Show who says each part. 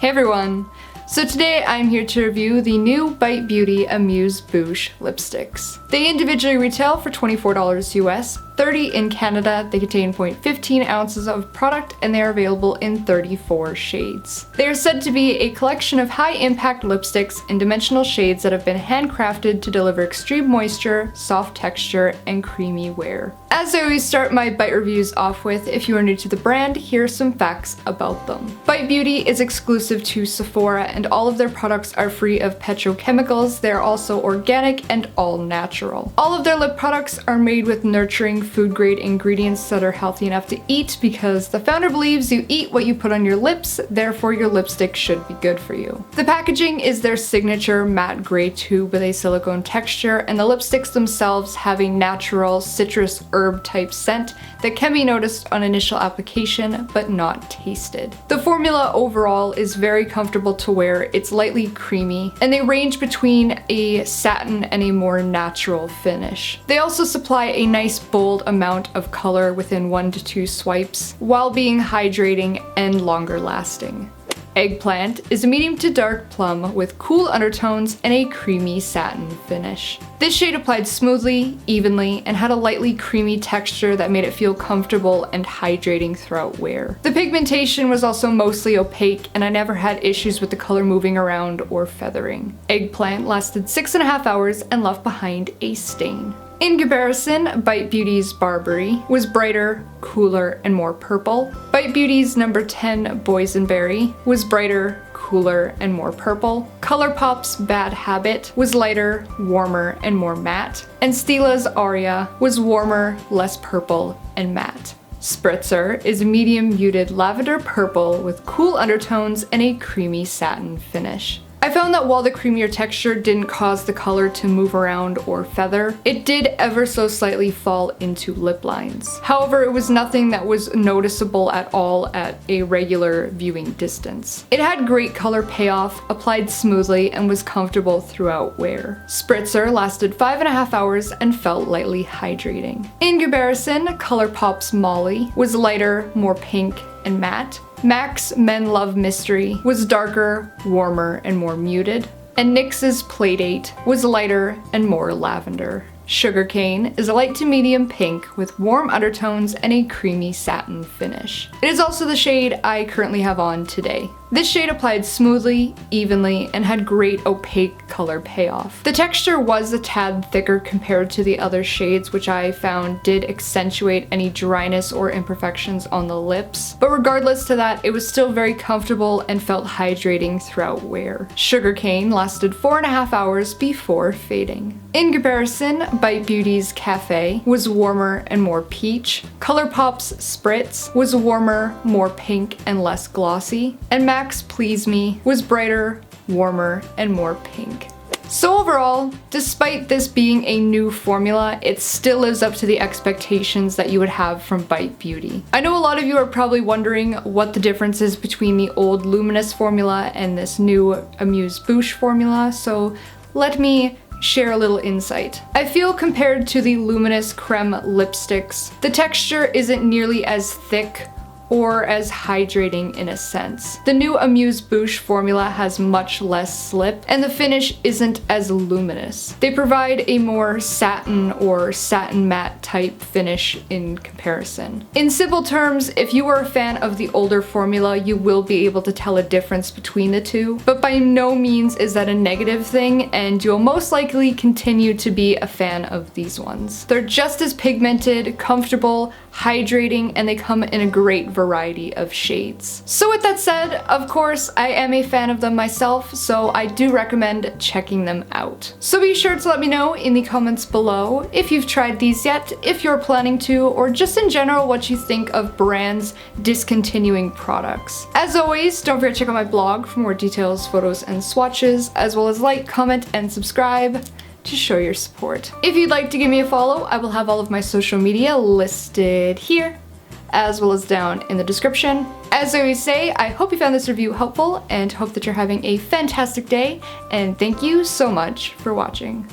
Speaker 1: Hey everyone! So today I'm here to review the new Bite Beauty Amuse Bouche lipsticks. They individually retail for $24 US, $30 in Canada. They contain 0.15 ounces of product and they are available in 34 shades. They are said to be a collection of high-impact lipsticks in dimensional shades that have been handcrafted to deliver extreme moisture, soft texture, and creamy wear. As I always start my Bite reviews off with, if you are new to the brand, here are some facts about them. Bite Beauty is exclusive to Sephora and all of their products are free of petrochemicals. They are also organic and all natural. All of their lip products are made with nurturing food-grade ingredients that are healthy enough to eat because the founder believes you eat what you put on your lips, therefore your lipstick should be good for you. The packaging is their signature matte gray tube with a silicone texture, and the lipsticks themselves have a natural citrus herb type scent that can be noticed on initial application but not tasted. The formula overall is very comfortable to wear. It's lightly creamy and they range between a satin and a more natural finish. They also supply a nice bold amount of color within 1 to 2 swipes while being hydrating and longer lasting. Eggplant is a medium to dark plum with cool undertones and a creamy satin finish. This shade applied smoothly, evenly, and had a lightly creamy texture that made it feel comfortable and hydrating throughout wear. The pigmentation was also mostly opaque and I never had issues with the color moving around or feathering. Eggplant lasted 6.5 hours and left behind a stain. In comparison, Bite Beauty's Barberry was brighter, cooler, and more purple. Bite Beauty's number 10 Boysenberry was brighter, cooler, and more purple. ColourPop's Bad Habit was lighter, warmer, and more matte. And Stila's Aria was warmer, less purple, and matte. Spritzer is a medium muted lavender purple with cool undertones and a creamy satin finish. I found that while the creamier texture didn't cause the color to move around or feather, it did ever so slightly fall into lip lines. However, it was nothing that was noticeable at all at a regular viewing distance. It had great color payoff, applied smoothly, and was comfortable throughout wear. Spritzer lasted 5.5 hours and felt lightly hydrating. In comparison, ColourPop's Molly was lighter, more pink, and matte. MAC's Men Love Mystery was darker, warmer, and more muted. And NYX's Playdate was lighter and more lavender. Sugarcane is a light to medium pink with warm undertones and a creamy satin finish. It is also the shade I currently have on today. This shade applied smoothly, evenly, and had great opaque color payoff. The texture was a tad thicker compared to the other shades, which I found did accentuate any dryness or imperfections on the lips. But regardless to that, it was still very comfortable and felt hydrating throughout wear. Sugarcane lasted 4.5 hours before fading. In comparison, Bite Beauty's Cafe was warmer and more peach. ColourPop's Spritz was warmer, more pink, and less glossy. And MAC's Please Me was brighter, warmer, and more pink. So overall, despite this being a new formula, it still lives up to the expectations that you would have from Bite Beauty. I know a lot of you are probably wondering what the difference is between the old Luminous formula and this new Amuse Bouche formula, so let me share a little insight. I feel compared to the Luminous Creme lipsticks, the texture isn't nearly as thick or as hydrating in a sense. The new Amuse Bouche formula has much less slip and the finish isn't as luminous. They provide a more satin or satin matte type finish in comparison. In simple terms, if you are a fan of the older formula, you will be able to tell a difference between the two, but by no means is that a negative thing and you'll most likely continue to be a fan of these ones. They're just as pigmented, comfortable, hydrating, and they come in a great variety of shades. So with that said, of course, I am a fan of them myself, so I do recommend checking them out. So be sure to let me know in the comments below if you've tried these yet, if you're planning to, or just in general what you think of brands discontinuing products. As always, don't forget to check out my blog for more details, photos, and swatches, as well as like, comment, and subscribe to show your support. If you'd like to give me a follow, I will have all of my social media listed here, as well as down in the description. As I always say, I hope you found this review helpful and hope that you're having a fantastic day, and thank you so much for watching.